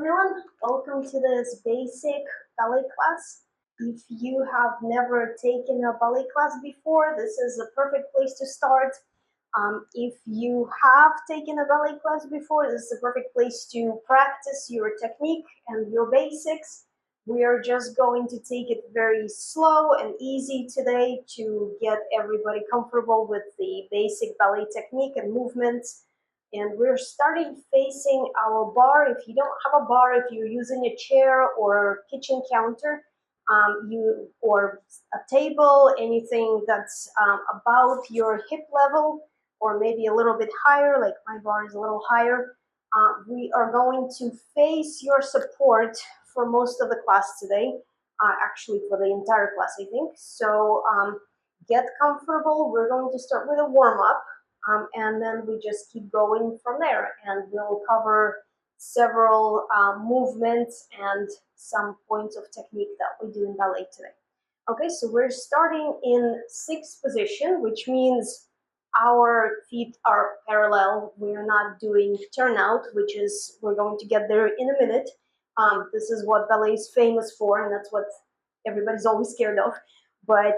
everyone, welcome to this basic ballet class. If you have never taken a ballet class before, this is a perfect place to start. If you have taken a ballet class before, this is a perfect place to practice your technique and your basics. We are just going to take it very slow and easy today to get everybody comfortable with the basic ballet technique and movements. And we're starting facing our bar. If you don't have a bar, if you're using a chair or kitchen counter, or a table, anything that's about your hip level, or maybe a little bit higher, like my bar is a little higher, we are going to face your support for most of the class today, actually for the entire class, I think. So get comfortable. We're going to start with a warm-up. And then we just keep going from there, and we'll cover several movements and some points of technique that we do in ballet today. Okay, so we're starting in sixth position, which means our feet are parallel. We're not doing turnout, which is, we're going to get there in a minute. This is what ballet is famous for, and that's what everybody's always scared of. But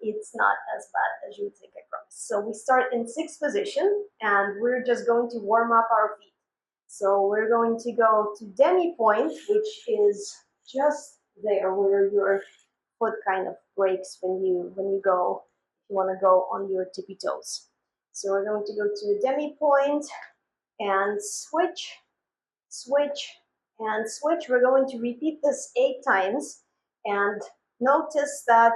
it's not as bad as you would think, I promise. So we start in sixth position, and we're just going to warm up our feet. So we're going to go to demi point, which is just there where your foot kind of breaks when you go, if you want to go on your tippy toes. So we're going to go to demi point and switch, switch, and switch. We're going to repeat this 8 times, and notice that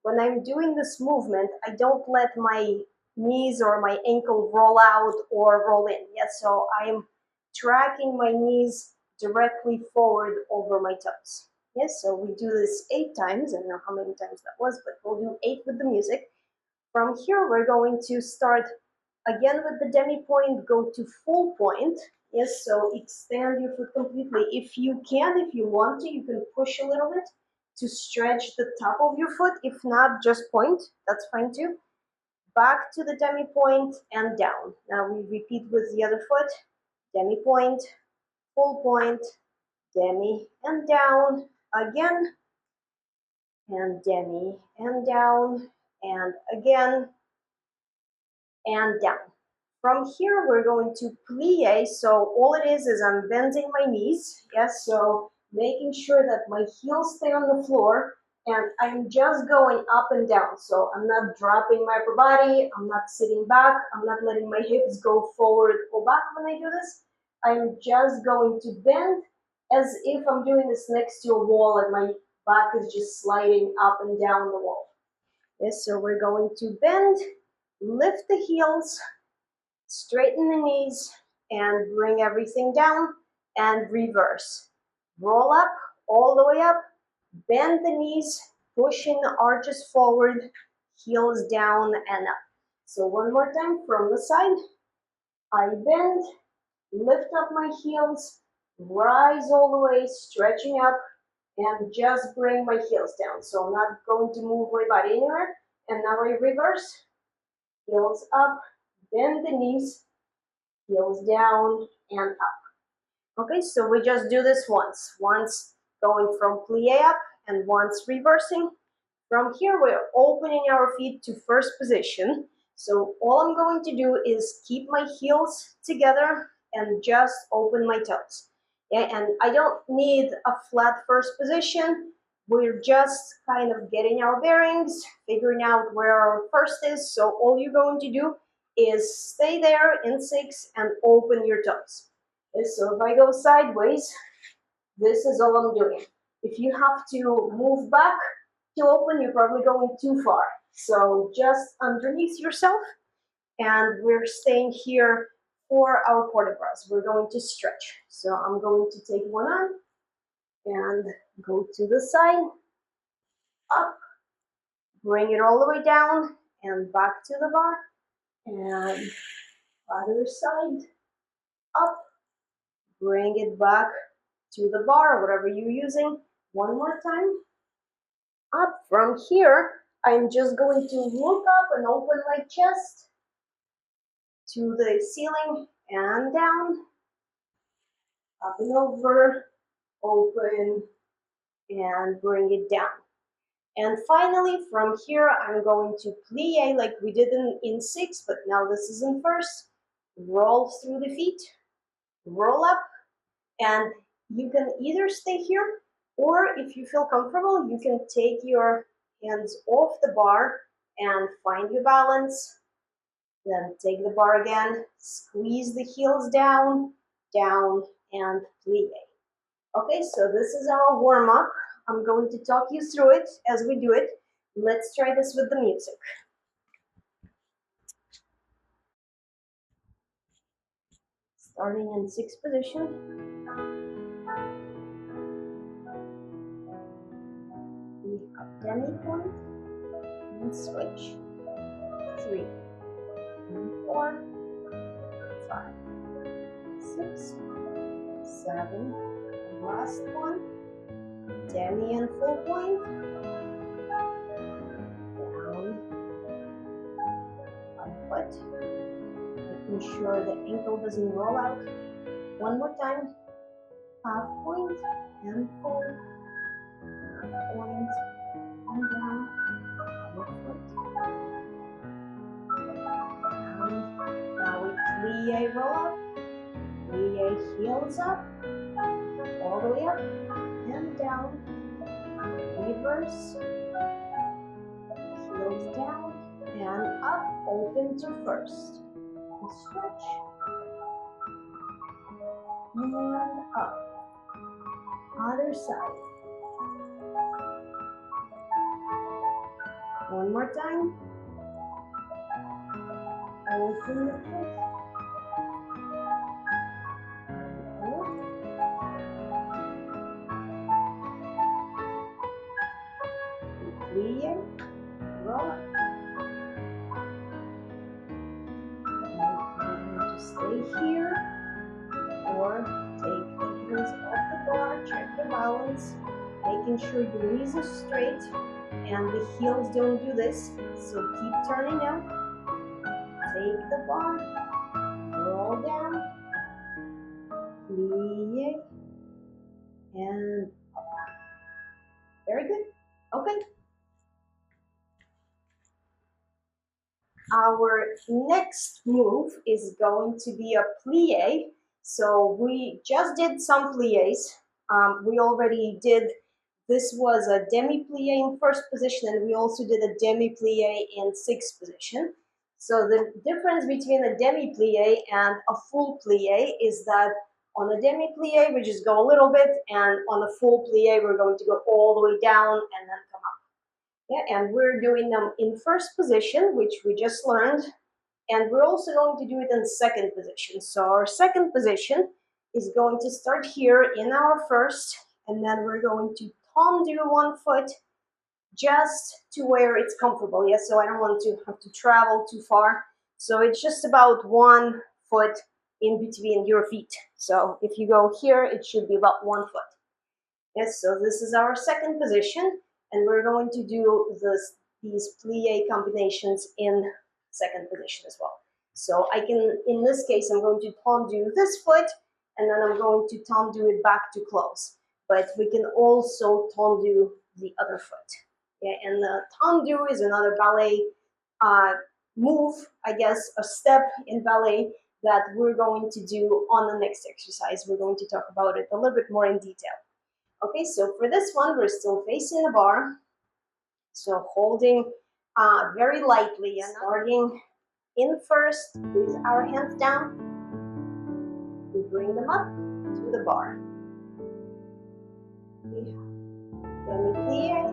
when I'm doing this movement, I don't let my knees or my ankle roll out or roll in. Yes, so I'm tracking my knees directly forward over my toes. Yes, so we do this 8 times. I don't know how many times that was, but we'll do 8 with the music. From here, we're going to start again with the demi point, go to full point. Yes, so extend your foot completely. If you can, if you want to, you can push a little bit to stretch the top of your foot. If not, just point. That's fine too. Back to the demi point and down. Now we repeat with the other foot. Demi point, full point, demi and down again, and demi and down, and again, and down. From here, we're going to plie. So all it is I'm bending my knees. Yes, so making sure that my heels stay on the floor, and I'm just going up and down. So I'm not dropping my upper body. I'm not sitting back. I'm not letting my hips go forward or back when I do this. I'm just going to bend as if I'm doing this next to a wall and my back is just sliding up and down the wall. Yes, so we're going to bend, lift the heels, straighten the knees, and bring everything down, and reverse. Roll up, all the way up, bend the knees, pushing the arches forward, heels down and up. So one more time from the side. I bend, lift up my heels, rise all the way, stretching up, and just bring my heels down. So I'm not going to move my body anywhere. And now I reverse, heels up, bend the knees, heels down and up. Okay, so we just do this once going from plie up and once reversing. From here, we're opening our feet to first position. So all I'm going to do is keep my heels together and just open my toes. Yeah, and I don't need a flat first position. We're just kind of getting our bearings, figuring out where our first is. So all you're going to do is stay there in 6 and open your toes. Okay, so if I go sideways, this is all I'm doing. If you have to move back to open, you're probably going too far. So just underneath yourself, and we're staying here for our Portra. We're going to stretch. So I'm going to take one arm and go to the side, up, bring it all the way down, and back to the bar, and other side, up, bring it back to the bar, whatever you're using. One more time. Up. From here, I'm just going to look up and open my chest to the ceiling and down, up and over, open, and bring it down. And finally, from here, I'm going to plie like we did in 6, but now this is in first. Roll through the feet, roll up, and you can either stay here, or if you feel comfortable, you can take your hands off the bar and find your balance. Then take the bar again, squeeze the heels down, down, and plie. Okay, so this is our warm up. I'm going to talk you through it as we do it. Let's try this with the music. Starting in 6th position. We have demi point and switch. 3, and 4, 5, 6, 7, and last one. Demi and full point. Down. 1 foot. Making sure the ankle doesn't roll out. One more time. Half point and full. Half point and down. 1 foot. Down. Now we plie roll up. Plie heels up. All the way up and down. Reverse. Heels down and up. Open to first. Stretch. And up. Other side. One more time. Open the foot. Plie. Roll up. Stay here, or take the hands off the bar, check the balance, making sure your knees are straight and the heels don't do this, so keep turning out. Take the bar, roll down, plie, and up. Very good. Okay. Our next move is going to be a plie. So we just did some plies. We already did, this was a demi plie in first position, and we also did a demi plie in 6th position. So the difference between a demi plie and a full plie is that on a demi plie, we just go a little bit, and on a full plie, we're going to go all the way down and then come up. Yeah, and we're doing them in first position, which we just learned, and we're also going to do it in 2nd position. So our 2nd position is going to start here in our first, and then we're going to tendu 1 foot just to where it's comfortable. Yeah, so I don't want to have to travel too far. So it's just about 1 foot in between your feet. So if you go here, it should be about 1 foot. Yes, so this is our 2nd position. And we're going to do these plie combinations in 2nd position as well. So I can, in this case, I'm going to tendu this foot, and then I'm going to tendu it back to close. But we can also tendu the other foot. Yeah, and the tendu is another ballet move, I guess, a step in ballet that we're going to do on the next exercise. We're going to talk about it a little bit more in detail. Okay, so for this one, we're still facing the bar. So holding very lightly and starting in first with our hands down. We bring them up to the bar. Then we plie.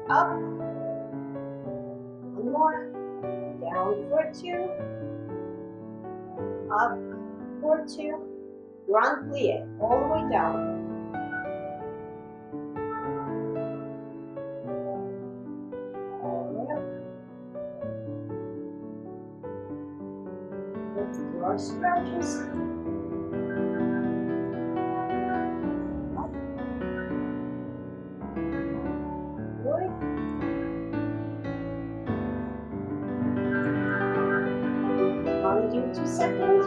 Up. One more. Down for 2. Up for 2. Grand plie, all the way down. All the way up. Let's do our stretches. Up. Good. I'll do 2 seconds.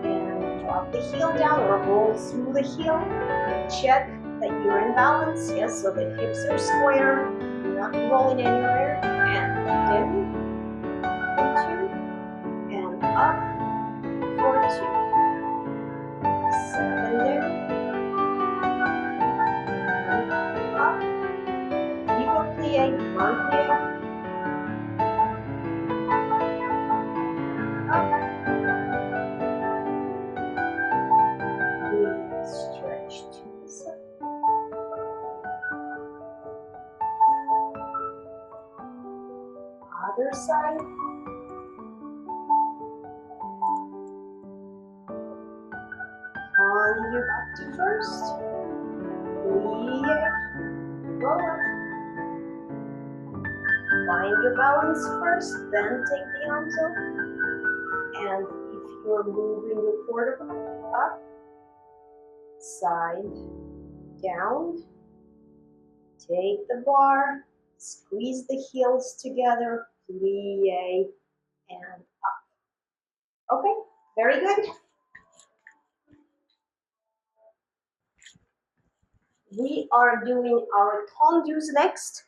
And drop the heel heel down or roll through the heel. Check that you're in balance, yes, so the hips are square, you're not rolling anywhere, and demi, for 2, and up, for 2. Second demi, and up, pivot plie, front plie, up, we stretch to the side. Other side. On your back to first. Plie, roll up. Find your balance first, then take the arms up. And if you're moving your Portra up, side, down, take the bar, squeeze the heels together, plie, and up. Okay, very good. We are doing our tendus next.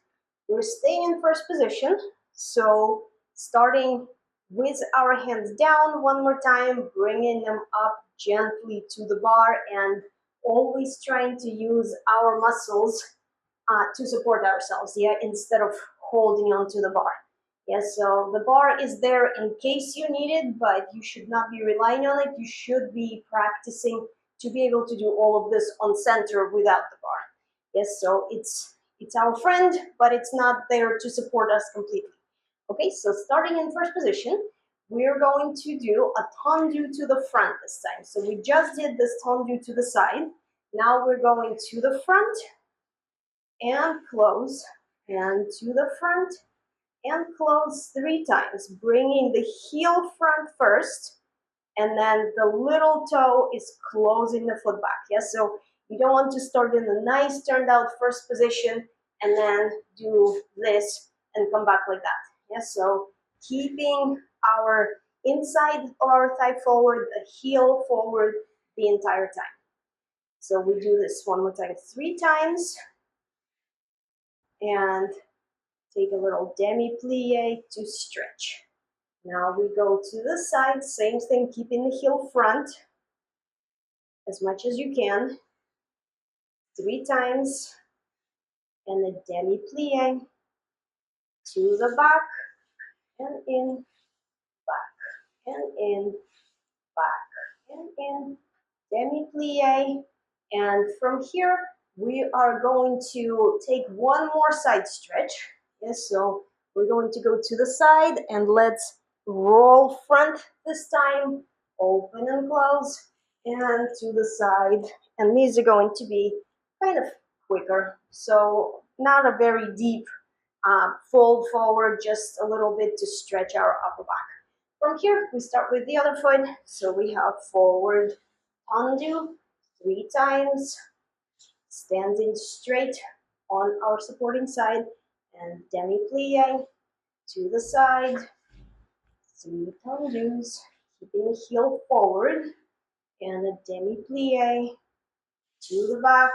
We're staying in first position, so starting with our hands down one more time, bringing them up gently to the bar, and always trying to use our muscles to support ourselves, yeah, instead of holding onto the bar. Yes, so the bar is there in case you need it, but you should not be relying on it. You should be practicing to be able to do all of this on center without the bar. Yes, so it's our friend, but it's not there to support us completely. Okay, so starting in first position, we're going to do a tendu to the front this time. So we just did this tendu to the side. Now we're going to the front and close, and to the front and close 3 times, bringing the heel front first, and then the little toe is closing the foot back. Yes, so you don't want to start in a nice turned out first position and then do this and come back like that. Yes, so keeping our inside of our thigh forward, the heel forward the entire time. So we do this one more time, 3 times, and take a little demi-plie to stretch. Now we go to the side, same thing, keeping the heel front as much as you can. 3 times, and a demi-plie to the back, and in, back, and in, back, and in, demi-plie. And from here, we are going to take one more side stretch. Yes, so we're going to go to the side, and let's roll front this time, open and close, and to the side. And these are going to be kind of quicker, so not a very deep fold forward, just a little bit to stretch our upper back. From here, we start with the other foot, so we have forward undo 3 times, standing straight on our supporting side, and demi-plie to the side, 3 tendus, keeping the heel forward, and a demi-plie to the back.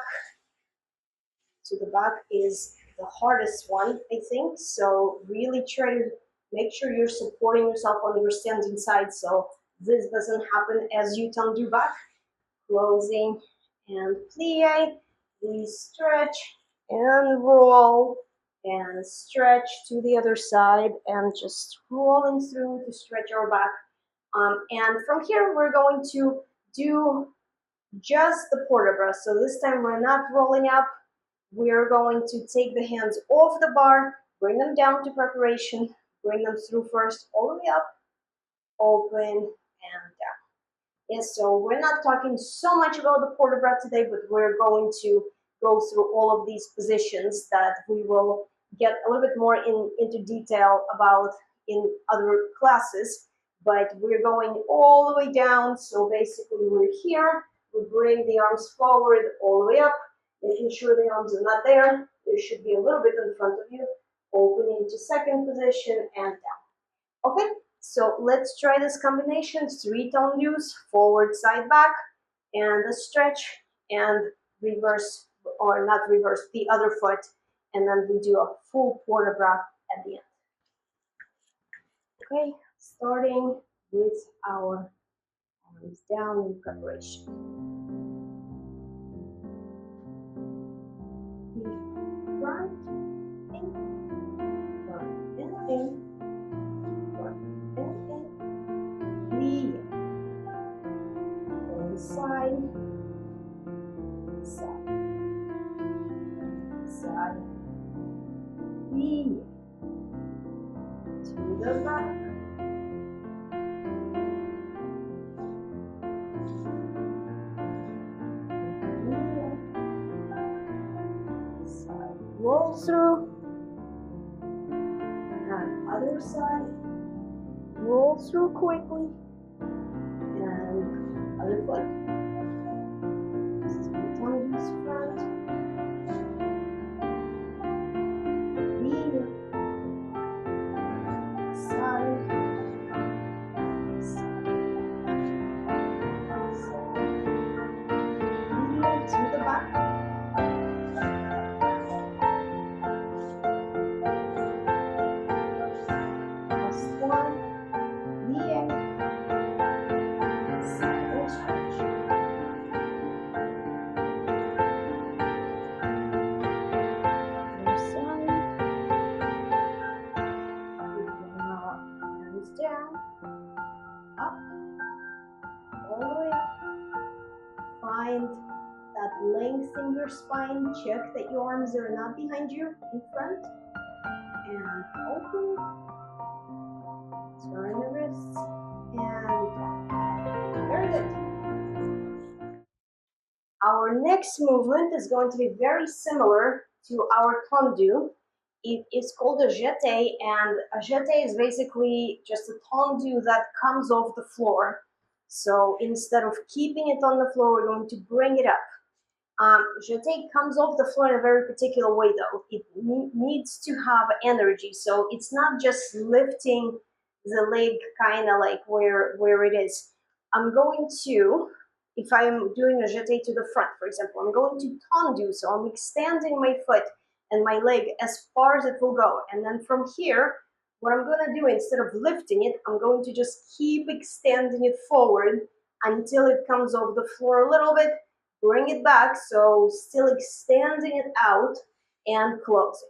To the back is the hardest one, I think, so really try to make sure you're supporting yourself on your standing side so this doesn't happen as you tendu back. Closing and plie, we stretch and roll and stretch to the other side and just rolling through to stretch our back. And from here, we're going to do just the Portra. So this time we're not rolling up. We're going to take the hands off the bar, bring them down to preparation, bring them through first, all the way up, open, and down. Yes, so we're not talking so much about the Portra today, but we're going to go through all of these positions that we will get a little bit more into detail about in other classes. But we're going all the way down, so basically we're here, we bring the arms forward all the way up, making sure the arms are not there. They should be a little bit in front of you, opening to second position and down. Okay, so let's try this combination. 3 tendus, forward, side, back. and a stretch, and reverse, or not reverse, the other foot, and then we do a full Portra breath at the end. Okay, starting with our arms down in preparation. Front, in, front, and in, front, and in, Playa. One side, side, side, Playa. To the back. Side roll through, and other side roll through quickly, and other foot. Sometimes front, knee, side, side, knee to the back. Last one, knee, side and stretch. Other side. Now hands down, up, all the way up. Find that length in your spine. Check that your arms are not behind you, in front. And open. Turn the wrists. And very good. Our next movement is going to be very similar to our tendu. It is called a jete, and a jete is basically just a tendu that comes off the floor. So instead of keeping it on the floor, we're going to bring it up. Jete comes off the floor in a very particular way though. It needs to have energy, so it's not just lifting the leg kind of like where it is. I'm going to, if I'm doing a jete to the front, for example, I'm going to tendu, so I'm extending my foot and my leg as far as it will go. And then from here, what I'm going to do, instead of lifting it, I'm going to just keep extending it forward until it comes off the floor a little bit. Bring it back, so still extending it out and closing.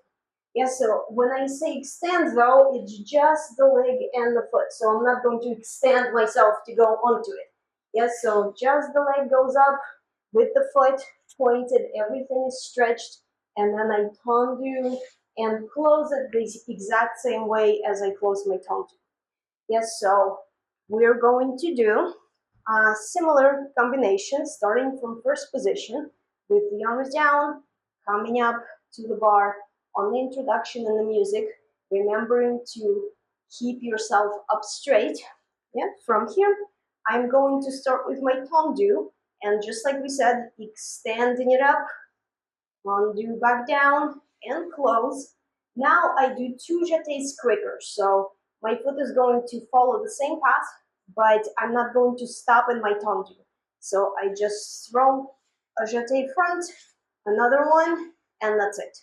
Yes, so when I say extend though, it's just the leg and the foot. So I'm not going to extend myself to go onto it. Yes, so just the leg goes up with the foot pointed, everything is stretched, and then I tendu and close it the exact same way as I close my tendu. Yes, so we're going to do a similar combination, starting from first position with the arms down, coming up to the bar on the introduction and the music, remembering to keep yourself up straight. Yeah, from here, I'm going to start with my tendu, and just like we said, extending it up, tendu back down, and close. Now I do two jetés quicker, so my foot is going to follow the same path, but I'm not going to stop in my tendu. So I just throw a jeté front, another one, and that's it.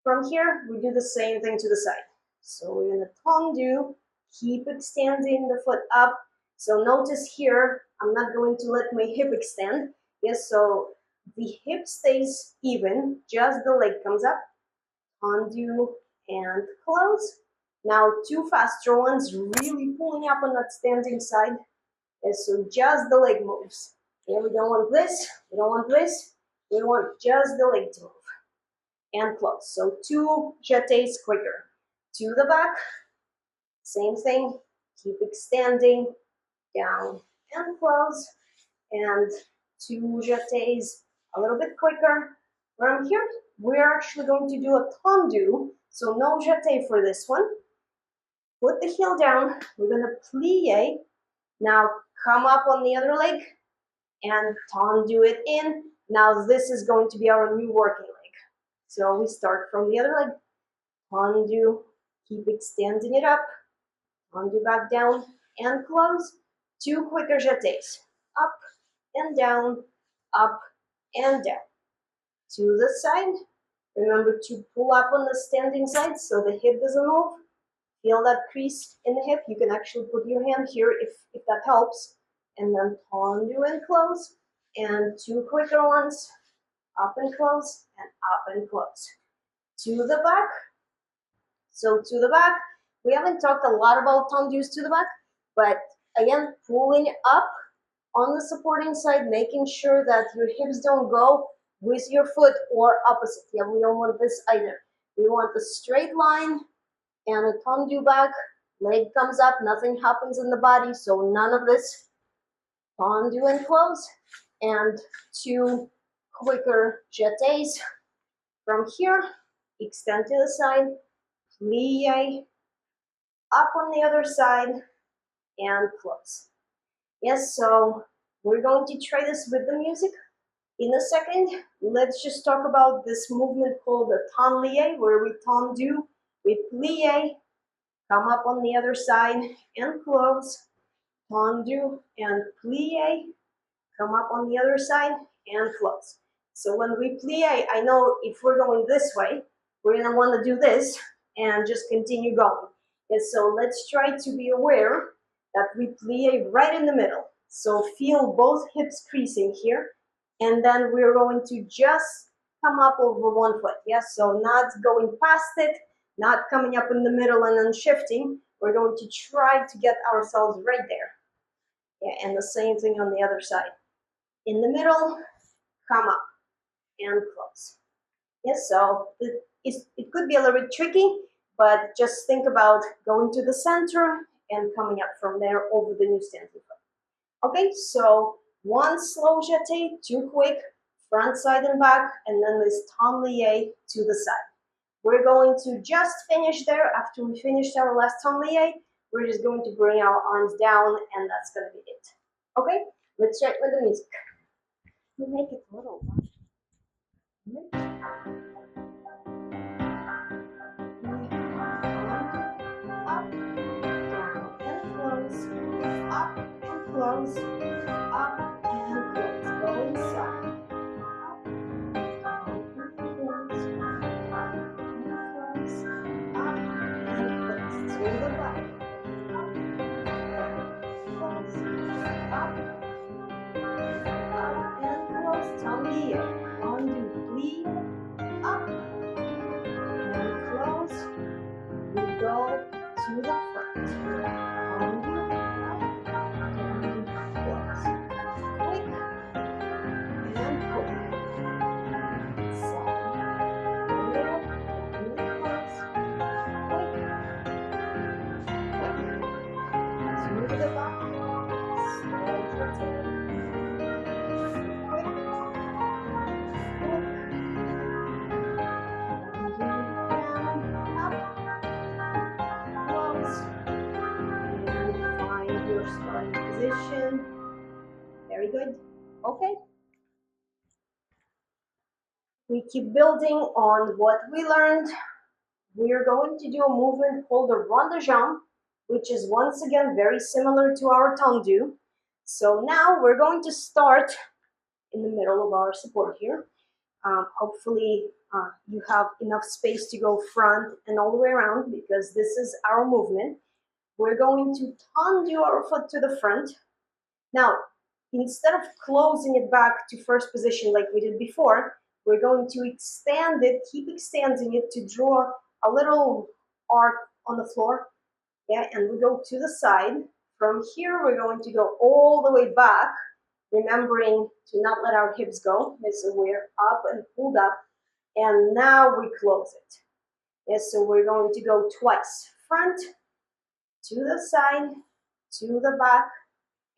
From here, we do the same thing to the side. So we're gonna tendu, keep extending the foot up. So notice here, I'm not going to let my hip extend. Yes, so the hip stays even, just the leg comes up, tendu and close. Now two faster ones, really pulling up on that standing side. And so just the leg moves. And we don't want this, we don't want this, we want just the leg to move. And close. So two jetés quicker. To the back, same thing, keep extending, down and close. And two jetés a little bit quicker. From here, we're actually going to do a tendu, so no jeté for this one. Put the heel down, we're gonna plie. Now come up on the other leg and tendu it in. Now this is going to be our new working leg. So we start from the other leg, tendu, keep extending it up, tendu back down and close. Two quicker jetés, up and down, up and down. To the side. Remember to pull up on the standing side so the hip doesn't move. Feel that crease in the hip. You can actually put your hand here if that helps. And then undo and close. And two quicker ones. Up and close, and up and close. To the back. So to the back. We haven't talked a lot about tendus to the back, but again, pulling up on the supporting side, making sure that your hips don't go with your foot or opposite. Yeah, we don't want this either. We want a straight line and a tendu back. Leg comes up, nothing happens in the body, so none of this. Tendu and close. And two quicker jetés from here. Extend to the side. Plie. Up on the other side. And close. Yes, so we're going to try this with the music in a second. Let's just talk about this movement called the tendu, where we tendu, we plie, come up on the other side and close, tendu and plie, come up on the other side and close. So when we plie, I know if we're going this way, we're gonna want to do this and just continue going. And so let's try to be aware that we plie right in the middle. So feel both hips creasing here, and then we're going to just come up over one foot. Yes, so not going past it, not coming up in the middle and then shifting. We're going to try to get ourselves right there. Yeah, and the same thing on the other side. In the middle, come up and close. Yes, so it could be a little bit tricky, but just think about going to the center and coming up from there over the new standing foot. Okay, so one slow jeté, two quick, front, side, and back, and then this tendu to the side. We're going to just finish there. After we finished our last tendu, we're just going to bring our arms down, and that's going to be it. Okay, let's check with the music. We make it a little one. Up, down, and close. Up and close. Up and close. Go inside. Up, down, and close. Up and close. Up and close. To the back. Up, down, close. Up, up and close. Tendu. Undo, plie. Up and close. We go to the front. Undo, up, and close. Quick and quick. Side, middle, and close. Quick, quick. To the back. Slow jeté. Quick, quick. Undo, down, up, close. And find your starting position. Very good. Okay. We keep building on what we learned. We are going to do a movement called the rond de jambe, which is once again very similar to our tendu. So now we're going to start in the middle of our support here. Hopefully you have enough space to go front and all the way around, because this is our movement. We're going to tendu our foot to the front. Now, instead of closing it back to first position like we did before, we're going to extend it, keep extending it to draw a little arc on the floor. Yeah, and we go to the side. From here, we're going to go all the way back, remembering to not let our hips go. So we're up and pulled up, and now we close it. Yes, so we're going to go twice. Front, to the side, to the back,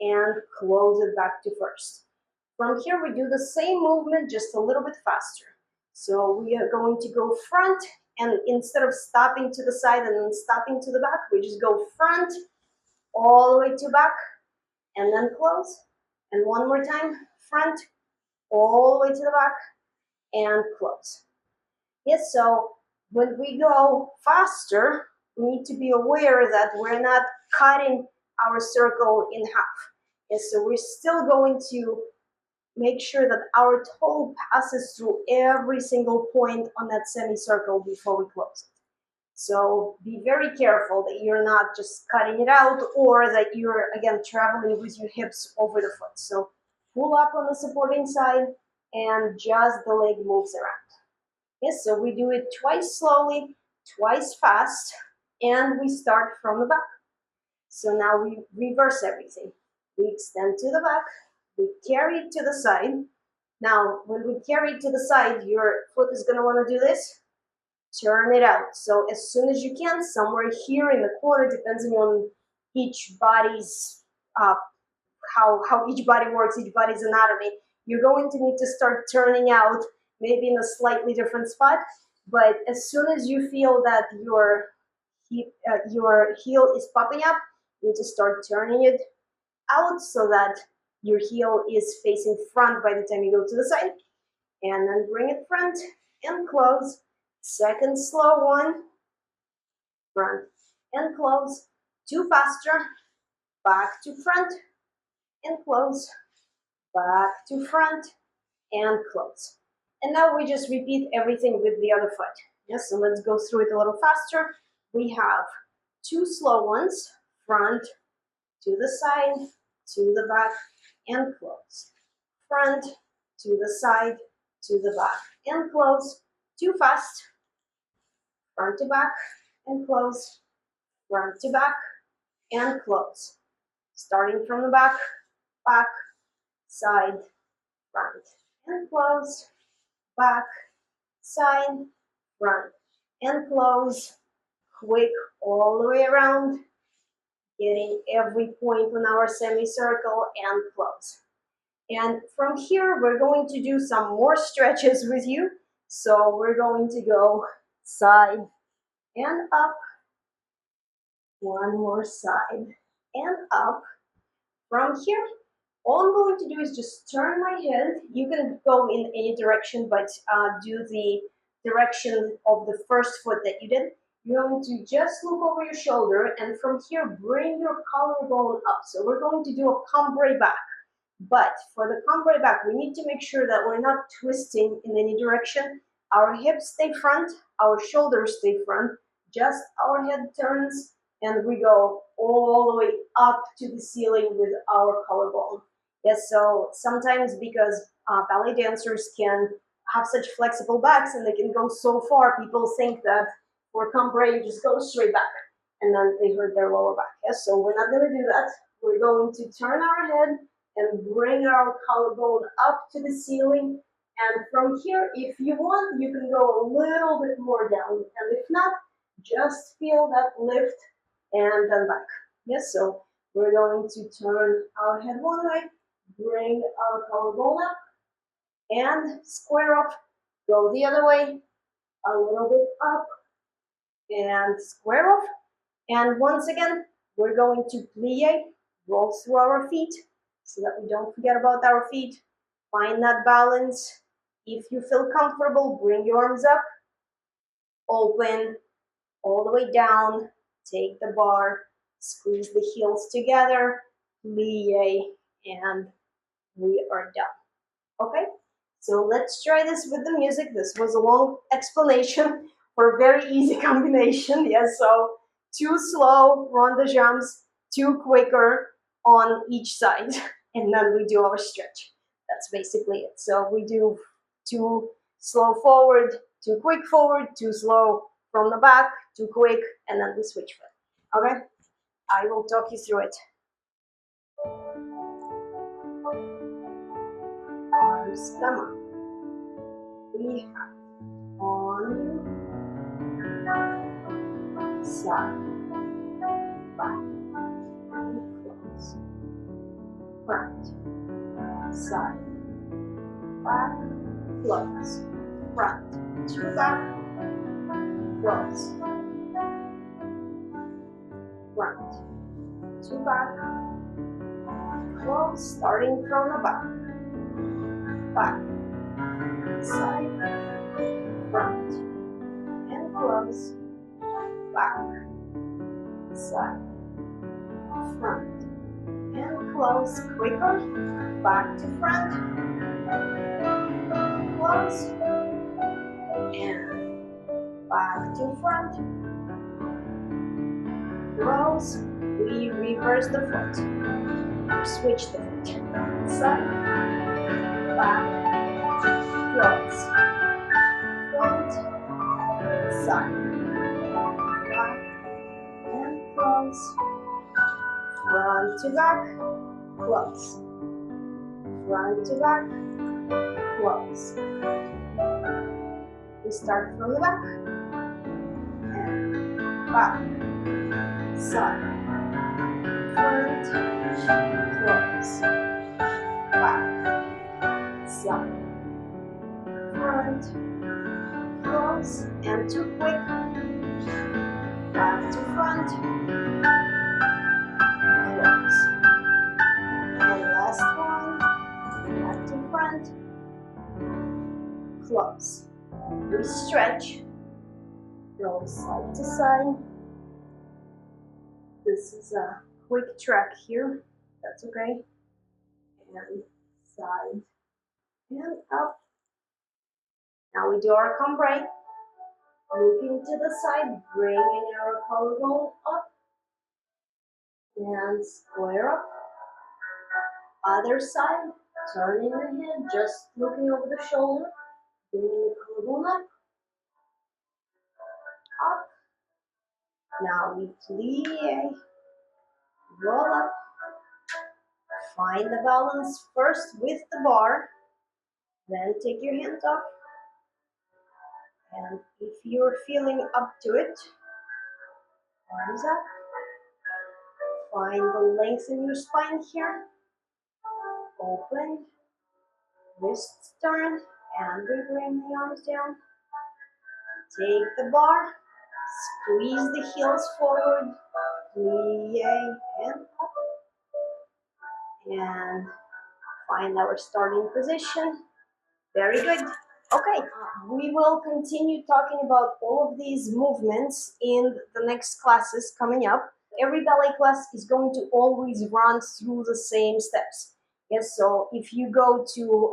and close it back to first. From here, we do the same movement, just a little bit faster. So we are going to go front, and instead of stopping to the side and then stopping to the back, we just go front, all the way to back, and then close. And one more time, front, all the way to the back, and close. Yes, so when we go faster, we need to be aware that we're not cutting our circle in half. Yes, so we're still going to make sure that our toe passes through every single point on that semicircle before we close it. So be very careful that you're not just cutting it out or that you're, again, traveling with your hips over the foot. So pull up on the supporting side and just the leg moves around. Yes, so we do it twice slowly, twice fast, and we start from the back. So now we reverse everything. We extend to the back, we carry it to the side. Now, when we carry it to the side, your foot is gonna wanna do this. Turn it out. So as soon as you can, somewhere here in the corner, depending on each body's, how each body works, each body's anatomy, you're going to need to start turning out, maybe in a slightly different spot. But as soon as you feel that your heel is popping up, you need to start turning it out so that your heel is facing front by the time you go to the side. And then bring it front and close. Second slow one, front and close. Two faster, back to front and close, back to front and close. And now we just repeat everything with the other foot. Yes, so let's go through it a little faster. We have two slow ones, front to the side, to the back, and close. Front to the side, to the back, and close. Too fast. Front to back and close. Front to back and close. Starting from the back, back, side, front, and close. Back, side, front, and close. Quick all the way around, getting every point on our semicircle and close. And from here, we're going to do some more stretches with you. So we're going to go side and up. One more side and up. From here, all I'm going to do is just turn my head. You can go in any direction, but do the direction of the first foot that you did. You're going to just look over your shoulder, and from here, bring your collarbone up. So we're going to do a cumbre back. But for the cumbre back, we need to make sure that we're not twisting in any direction. Our hips stay front, our shoulders stay front, just our head turns, and we go all the way up to the ceiling with our collarbone. Yes, so sometimes because ballet dancers can have such flexible backs and they can go so far, people think that for cumbre you just go straight back and then they hurt their lower back. Yes, so we're not going to do that. We're going to turn our head and bring our collarbone up to the ceiling. And from here, if you want, you can go a little bit more down. And if not, just feel that lift and then back. Yes, so we're going to turn our head one way, bring our collarbone up, and square off. Go the other way, a little bit up, and square off. And once again, we're going to plie, roll through our feet, so that we don't forget about our feet. Find that balance. If you feel comfortable, bring your arms up, open, all the way down, take the bar, squeeze the heels together, plie, and we are done. Okay, so let's try this with the music. This was a long explanation for a very easy combination. Yes, so 2 slow ronde jumps, 2 quicker on each side, and then we do our stretch. That's basically it. So we do 2 slow forward, 2 quick forward, 2 slow from the back, 2 quick, and then we switch foot. Okay? I will talk you through it. Arms come up. We have on, side, back, and close. Front, side, back, close. Front, to back, close. Front, to back, close, starting from the back. Back, side, front, and close. Back, side, front, and close. Quicker, back to front, cross, and back to front, close, we reverse the foot, or switch the foot, side, back, close, front, side, back, and close, front to back, close, front to back, close. We start from the back, and back, side, front, close, back, side, front, close, and too quick, back to front, close, and last one, back to front, close. We stretch, go side to side. This is a quick track here, that's okay. And side and up. Now we do our cambrai. Looking to the side, bringing our collarbone up. And square up. Other side, turning the head, just looking over the shoulder. Bringing the collarbone up. Up. Now we plie. Roll up. Find the balance first with the bar. Then take your hands off. And if you're feeling up to it, arms up. Find the length in your spine here. Open. Wrists turn. And we bring the arms down. Take the bar. Squeeze the heels forward. Plie and up. And find our starting position. Very good. Okay, we will continue talking about all of these movements in the next classes coming up. Every ballet class is going to always run through the same steps. Yes, so if you go to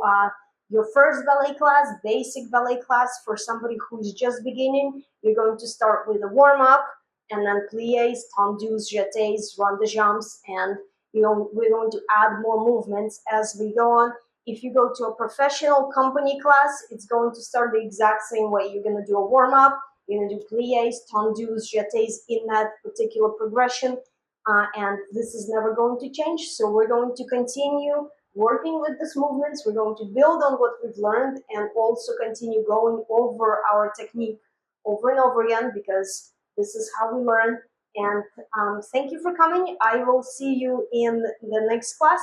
your first ballet class, basic ballet class, for somebody who's just beginning, you're going to start with a warm-up, and then pliés, tendus, jetés, rond de jambes, and we're going to add more movements as we go on. If you go to a professional company class, it's going to start the exact same way. You're going to do a warm-up, you're going to do pliés, tendus, jetés in that particular progression, and this is never going to change. So we're going to continue working with these movements. We're going to build on what we've learned and also continue going over our technique over and over again, because this is how we learn. And thank you for coming. I will see you in the next class.